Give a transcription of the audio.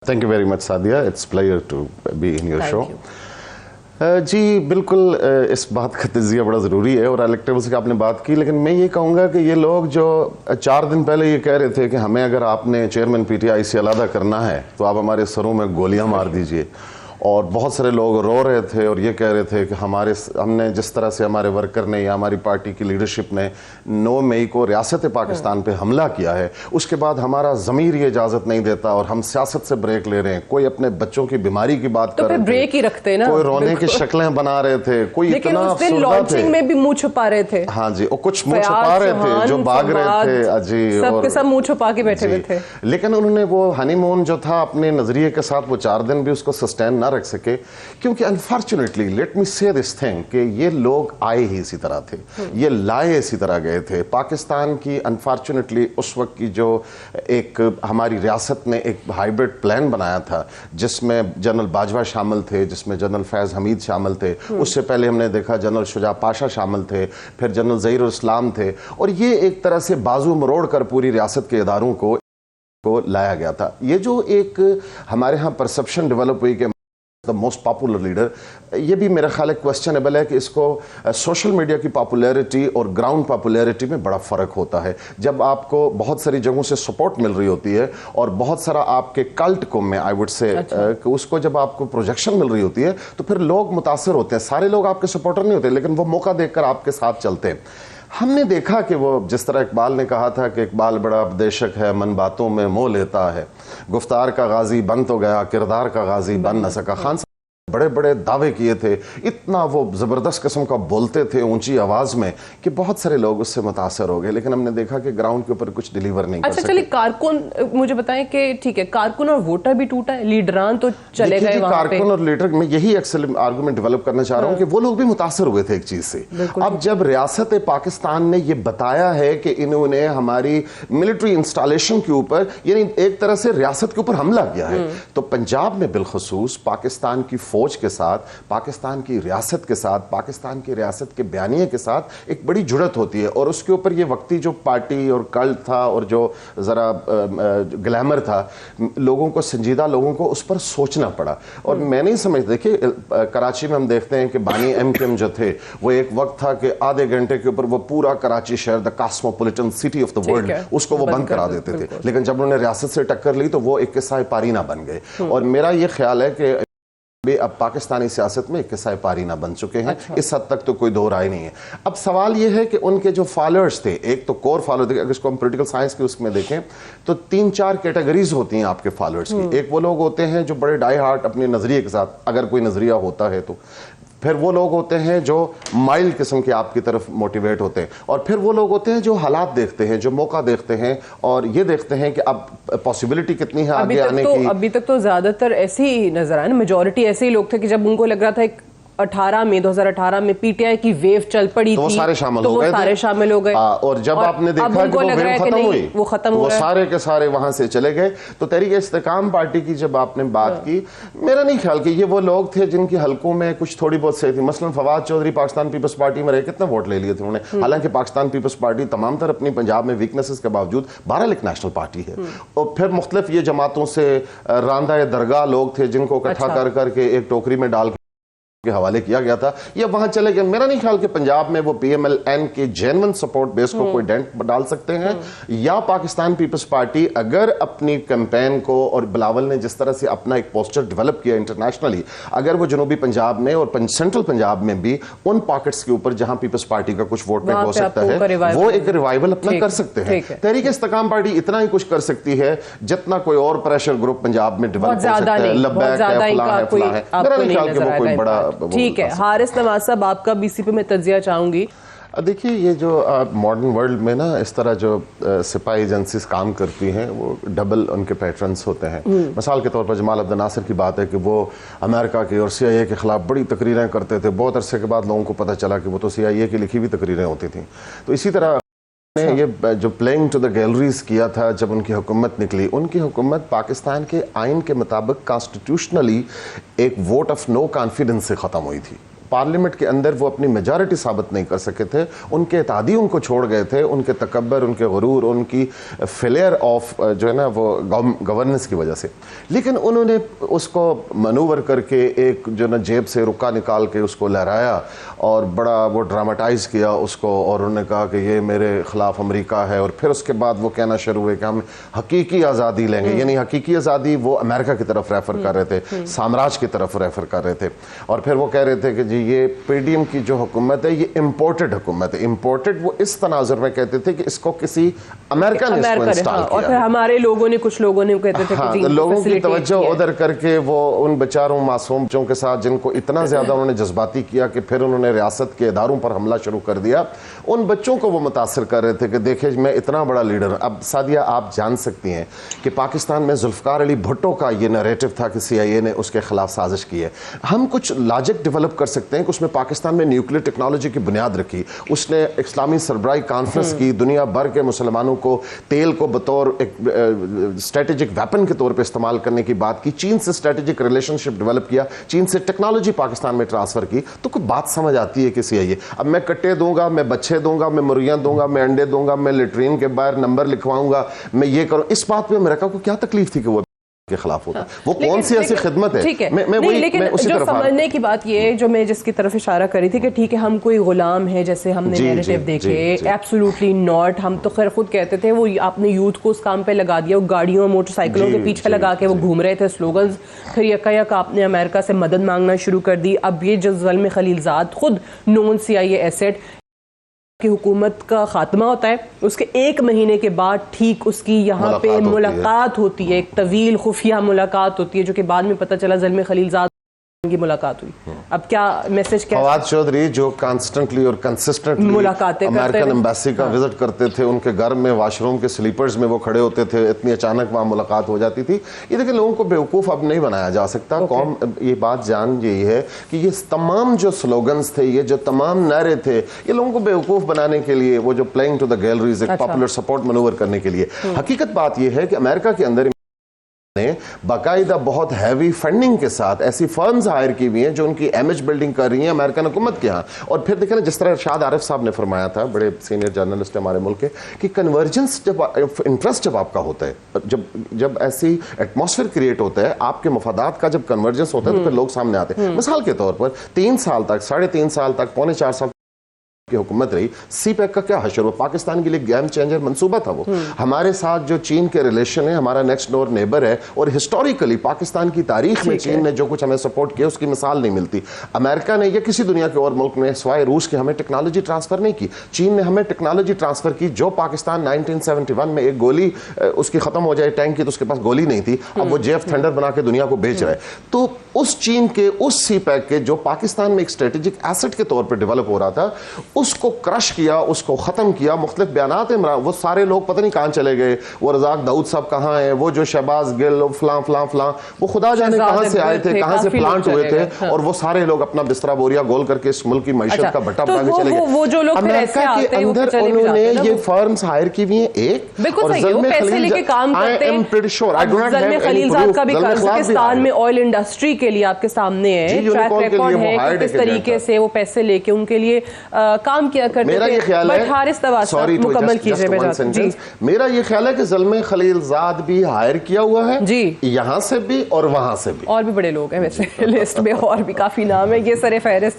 Thank you very much Sadia, it's pleasure to be in your show. जी बिल्कुल, इस बात का तजिया बड़ा ज़रूरी है और इलेक्टेबल्स की आपने बात की, लेकिन मैं ये कहूँगा कि ये लोग जो 4 दिन पहले ये कह रहे थे कि हमें अगर आपने चेयरमैन पीटीआई से अलग करना है तो आप हमारे सरों में गोलियाँ मार दीजिए, और बहुत सारे लोग रो रहे थे और ये कह रहे थे कि हमने जिस तरह से हमारे वर्कर ने या हमारी पार्टी की लीडरशिप ने 9 मई को रियासत पाकिस्तान पे हमला किया है, उसके बाद हमारा ज़मीर ये इजाज़त नहीं देता और हम सियासत से ब्रेक ले रहे हैं। कोई अपने बच्चों की बीमारी की बात तो कर रहे थे, ब्रेक ही रखते ना, कोई रोने की शक्लें बना रहे थे, कोई लेकिन इतना उस दिन लॉन्चिंग में भी मुंह छुपा रहे थे। हाँ जी, और कुछ मुंह छुपा रहे थे जो भाग रहे थे अजी, सबके सब मुंह छुपा के बैठे हुए थे। लेकिन उन्होंने वो हनीमून जो था अपने नजरिए के साथ वो 4 दिन भी उसको सस्टेन ना रख सके, क्योंकि अनफॉर्चुनेटली लेट मी से दिस थिंग कि ये लोग आए ही इसी तरह थे, ये लाए इसी तरह गए थे। पाकिस्तान की अनफॉर्चुनेटली उस वक्त की जो एक हमारी रियासत ने एक हाइब्रिड प्लान बनाया था जिसमें जनरल बाजवा शामिल थे, जिसमें जनरल फैज़ हमीद शामिल थे, उससे पहले हमने देखा जनरल शुजा पाशा शामिल थे, फिर जनरल ज़हीरुल इस्लाम थे, और ये एक तरह से बाजू मरोड़ कर पूरी रियासत के इदारों को लाया गया था। ये जो एक हमारे यहाँ परसेप्शन डेवलप हुई कि द मोस्ट पॉपुलर लीडर, ये भी मेरा ख्याल है क्वेश्चनेबल है कि इसको सोशल मीडिया की पॉपुलैरिटी और ग्राउंड पॉपुलैरिटी में बड़ा फ़र्क होता है। जब आपको बहुत सारी जगहों से सपोर्ट मिल रही होती है और बहुत सारा आपके कल्ट को मैं आई वुड से कि उसको जब आपको प्रोजेक्शन मिल रही होती है तो फिर लोग मुतासर होते हैं। सारे लोग आपके सपोर्टर नहीं होते, लेकिन वो मौका देखकर आपके साथ चलते हैं। हमने देखा कि वो जिस तरह इकबाल ने कहा था कि इकबाल बड़ा उपदेशक है, मन बातों में मोह लेता है, गुफ्तार का गाजी बन तो गया, किरदार का गाजी बन न सका। खान बड़े बड़े दावे किए थे, इतना वो ज़बरदस्त किस्म का बोलते थे ऊंची आवाज़ में कि बहुत सारे लोग उससे मुतासर हो गए, लेकिन हमने देखा कि ग्राउंड के ऊपर कुछ डिलीवर नहीं कर सके। चलिए कारकुन मुझे बताएं कि ठीक है, कारकुन और वोटर भी टूटा है, लीडरान तो चले गए वहां पे। कारकुन और लीडर, मैं यही एक्सेल आर्गुमेंट डेवलप करना चाह रहा हूँ कि वो लोग भी मुतासर हुए थे एक चीज़ से। अब जब रियासत पाकिस्तान ने ये बताया है कि इन्होंने हमारी मिलिट्री इंस्टॉलेशन के ऊपर, यानी एक तरह से रियासत के ऊपर हमला किया है, तो पंजाब में बिलखसूस पाकिस्तान की फौज के साथ, पाकिस्तान की रियासत के साथ, पाकिस्तान की रियासत के बयानिए के साथ एक बड़ी जुड़त होती है। और उसके ऊपर ये वक्ती जो पार्टी और कल्ट था और जो ज़रा ग्लैमर था, लोगों को, संजीदा लोगों को उस पर सोचना पड़ा। और मैं नहीं समझ, देखिए कराची में हम देखते हैं कि बानी एमकेएम जो थे वो एक वक्त था कि आधे घंटे के ऊपर वो पूरा कराची शहर, the cosmopolitan city of the world, उसको वो बंद करा देते थे, लेकिन जब उन्होंने रियासत से टक्कर ली तो वो एक किस्सा पारीना बन गए। और मेरा ये ख्याल है कि अब पाकिस्तानी सियासत में किस्सा पारीना बन चुके हैं। इस हद तक तो कोई दो राय नहीं है। अब सवाल यह है कि उनके जो फॉलोअर्स थे, एक तो कोर फॉलोअर, अगर इसको हम पॉलिटिकल साइंस के उसमें देखें तो 3-4 कैटेगरीज होती हैं आपके फॉलोअर्स की। एक वो लोग होते हैं जो बड़े डाई हार्ट अपने नजरिए के साथ, अगर कोई नजरिया होता है तो, फिर वो लोग होते हैं जो माइल्ड किस्म के आपकी तरफ मोटिवेट होते हैं, और फिर वो लोग होते हैं जो हालात देखते हैं, जो मौका देखते हैं और ये देखते हैं कि अब पॉसिबिलिटी कितनी है आगे आने की। अभी तक तो ज्यादातर ऐसे ही नजर आए ना, मेजोरिटी ऐसे ही लोग थे कि जब उनको लग रहा था 2018 में पीटीआई की वेव चल पड़ी तो थी, सारे शामिल तो हो गए, सारे शामिल हो गए। और जब आपने देखा कि वो वेव खत्म हुई, वो खत्म हो, सारे के सारे वहां से चले गए। तो तहरीक इस्तेकाम पार्टी की जब आपने बात की, मेरा नहीं ख्याल कि ये वो लोग थे जिनकी हलकों में कुछ थोड़ी बहुत सही थी। मसलन फवाद चौधरी पाकिस्तान पीपल्स पार्टी में रहे, कितने वोट ले लिए थे उन्होंने, हालांकि पाकिस्तान पीपल्स पार्टी तमाम तरह अपनी पंजाब में वीकनेसेस के बावजूद 12 लाख नेशनल पार्टी है। और फिर मुख्तलिफ ये जमातों से रांदा दरगाह लोग थे जिनको इकट्ठा कर करके एक टोकरी में डाल के हवाले किया गया था, ये वहां चले गए। मेरा नहीं ख्याल कि पंजाब में वो पीएमएलएन के जेन्युइन सपोर्ट बेस को कोई डेंट डाल सकते हैं, या पाकिस्तान पीपल्स पार्टी अगर अपनी कैंपेन को, और बिलावल ने जिस तरह से अपना एक पोस्टर डेवलप किया इंटरनेशनली, अगर वो जनूबी पंजाब में और सेंट्रल पंजाब में भी उन पॉकेट्स के ऊपर जहां पीपल्स पार्टी का कुछ वोट बैंक हो सकता है, वो एक रिवाइवल अपना कर सकते हैं। तहरीक इस्तेकाम पार्टी इतना ही कुछ कर सकती है जितना कोई और प्रेशर ग्रुप पंजाब में डेवलप हो सकता है। लब्बैक है, फलां है, फलां है। मेरा नहीं ख्याल कि वो कोई बड़ा। ठीक है, हारिस नवाज साहब, आपका बीसीपी में तज्जिया चाहूंगी। देखिए, ये जो मॉडर्न वर्ल्ड में ना इस तरह जो सिपाही एजेंसीज काम करती हैं वो डबल उनके पैटर्न्स होते हैं। मिसाल के तौर पर जमाल अब्दुल नासिर की बात है कि वो अमेरिका के और CIA के खिलाफ बड़ी तकरीरें करते थे। बहुत अरसे के बाद लोगों को पता चला कि वो तो CIA की लिखी हुई तकरीरें होती थी। तो इसी तरह ये जो प्लेइंग टू द गैलरीज किया था जब उनकी हुकूमत निकली, उनकी हुकूमत पाकिस्तान के आइन के मुताबिक कॉन्स्टिट्यूशनली एक वोट ऑफ नो कॉन्फिडेंस से ख़त्म हुई थी। पार्लियामेंट के अंदर वो अपनी मेजॉरिटी साबित नहीं कर सके थे, उनके इत्तेहादी उनको छोड़ गए थे, उनके तकब्बर, उनके गुरूर, उनकी फेलियर ऑफ जो है ना वो गवर्नेंस की वजह से। लेकिन उन्होंने उसको मनूवर करके एक जो ना जेब से रुक्का निकाल के उसको लहराया और बड़ा वो ड्रामाटाइज किया उसको, और उन्होंने कहा कि ये मेरे खिलाफ अमेरिका है। और फिर उसके बाद वो कहना शुरू हुए कि हम हकीकी आज़ादी लेंगे, यानी हकीकी आज़ादी वो अमेरिका की तरफ रेफर कर रहे थे, साम्राज्य की तरफ रेफर कर रहे थे। और फिर वो कह रहे थे कि जी ये पीडीएम की जो हुकूमत है ये इम्पोर्टेड हुकूमत है। इम्पोर्टेड वो इस तनाजुर में कहते थे कि इसको किसी अमेरिका ने इसको इंस्टॉल किया। और फिर हमारे लोगों ने, कुछ लोगों ने कहते थे कि लोगों की तवज्जो उधर करके वो उन बेचारों मासूम बच्चों के साथ जिनको इतना ज्यादा उन्होंने जज्बाती किया कि फिर उन्होंने रियासत के इदारों पर हमला शुरू कर दिया, उन बच्चों को वो मुतासर कर रहे थे कि देखिए मैं इतना बड़ा लीडर। अब सादिया आप जान सकती हैं कि पाकिस्तान में जुल्फकार अली भुट्टो का ये नैरेटिव था कि CIA ने उसके खिलाफ साजिश की है। हम कुछ लॉजिक डेवलप कर सकते हैं कि उसमें पाकिस्तान में न्यूक्लियर टेक्नोलॉजी की बुनियाद रखी, उसने इस्लामी सरबराही कॉन्फ्रेंस की, दुनिया भर के मुसलमानों को तेल को बतौर एक स्ट्रेटेजिक वेपन के तौर पे इस्तेमाल करने की बात की, चीन से स्ट्रेटेजिक रिलेशनशिप डेवलप किया, चीन से टेक्नोलॉजी पाकिस्तान में ट्रांसफर की। तो कोई बात समझ आती है कि CIA अब मैं कट्टे दूंगा, मैं बच्चे दूंगा, मैं मुर्गियां दूंगा, मैं अंडे दूंगा, मैं लेटरीन के बाहर नंबर लिखवाऊंगा, मैं ये करूं, इस बात पे अमेरिका को क्या तकलीफ थी कि वो के खिलाफ होता? वो कौन सी ऐसी खिदमत है? ठीक है, मैं उसी जो तरफ समझने की बात ये है, जो मैं जिसकी तरफ इशारा करी थी कि ठीक है हम कोई गुलाम है जैसे हमने नैरेटिव देखे, एब्सोल्युटली नॉट। हम तो खैर खुद कहते थे वो आपने यूथ को उस काम पे लगा दिया, वो गाड़ियों मोटरसाइकिलों के पीछे लगा के वो घूम रहे थे स्लोगन्स, फिर यका आपने अमेरिका से मदद मांगना शुरू कर दी। अब ये जो ज़ल्म खलीलजाद खुद नॉन CIA एसेट की हुकूमत का खात्मा होता है, उसके 1 महीने के बाद ठीक उसकी यहाँ पे मुलाकात होती है, एक तवील खुफिया मुलाकात होती है, जो कि बाद में पता चला ज़ल्म खलीलजाद की मुलाकात हुई। अब क्या मैसेज क्या? फवाद चौधरी जो कॉन्स्टेंटली और कंसिस्टेंटली मुलाकातें अमेरिकन एम्बेसी का विजिट करते थे, उनके घर में वॉशरूम के स्लीपर्स में वो खड़े होते थे, इतनी अचानक वहाँ मुलाकात हो जाती थी। ये देखिए लोगों को बेवकूफ़ अब नहीं बनाया जा सकता। कौम ये बात जान यही है कि ये तमाम जो स्लोगन्स थे, ये जो तमाम नारे थे, ये लोगों को बेवकूफ़ बनाने के लिए, वो जो प्लेइंग टू द गैलरीज, एक पॉपुलर सपोर्ट मनूवर करने के लिए। हकीकत बात ये है कि अमेरिका के अंदर ने बाकायदा बहुत हैवी फंडिंग के साथ ऐसी फर्म्स हायर की हुई हैं जो उनकी इमेज बिल्डिंग कर रही हैं अमेरिकन हुकूमत के यहाँ। और फिर देखें ना, जिस तरह इरशाद आरिफ साहब ने फरमाया था, बड़े सीनियर जर्नलिस्ट हमारे मुल्क के, कि कन्वर्जेंस जब इंटरेस्ट जब आपका होता है, जब ऐसी एटमॉस्फेयर क्रिएट होता है, आपके मफादात का जब कन्वर्जेंस होता है तो फिर लोग सामने आते हैं। मिसाल के तौर पर 3 साल तक, 3.5 साल तक, 3.25 साल की हुकूमत रही, CPEC का क्या हशर हुआ? पाकिस्तान के लिए गेम चेंजर मंसूबा था वो। हमारे साथ जो चीन के रिलेशन है, हमारा नेक्स्ट डोर नेबर है, और हिस्टोरिकली पाकिस्तान की तारीख में चीन ने जो कुछ हमें सपोर्ट किया उसकी मिसाल नहीं मिलती। अमेरिका ने या किसी दुनिया के और मुल्क ने सिवाय रूस के हमें टेक्नोलॉजी ट्रांसफर नहीं की। चीन ने हमें टेक्नोलॉजी ट्रांसफर की। जो पाकिस्तान 1971 में एक गोली उसकी खत्म हो जाए टैंक की, तो उसके पास गोली नहीं थी, अब वो JF थंडर बना के दुनिया को बेच रहा है। तो उस चीन के, उस CPEC के, जो पाकिस्तान में एक स्ट्रेटेजिक एसेट के तौर पर डेवलप हो रहा था, उसको क्रश किया, उसको खत्म किया। मुख्तलिफ बयानात इमरान, वो सारे लोग पता नहीं कहां चले गए, वो रज़ाक दाऊद साहब कहां हैं, वो जो शहबाज गिल फलां फलां फलां, वो खुदा जाने कहां से आए थे, कहां से प्लांट हुए थे, और वो सारे लोग अपना बिस्तरा बोरिया गोल करके इस मुल्क की मईशत का भट्टा बना के चले गए। वो जो लोग अमेरिका के अंदर उन्होंने ये फर्म्स हायर की हुई हैं, एक और ज़ल्म खलीलजाद का भी कजाकिस्तान में ऑयल इंडस्ट्री के लिए आपके सामने है, ट्रैक रिकॉर्ड है कि किस तरीके से वो पैसे लेके उनके लिए काम किया करते मेरा ये ख्याल है, मुकम्मल कीजिए। मेरा ये ख्याल है कि ज़ल्म खलीलजाद भी हायर किया हुआ है जी, यहाँ से भी और वहां से भी, और भी बड़े लोग हैं वैसे लिस्ट में, और भी काफी नाम है, ये सरे फहरिस्त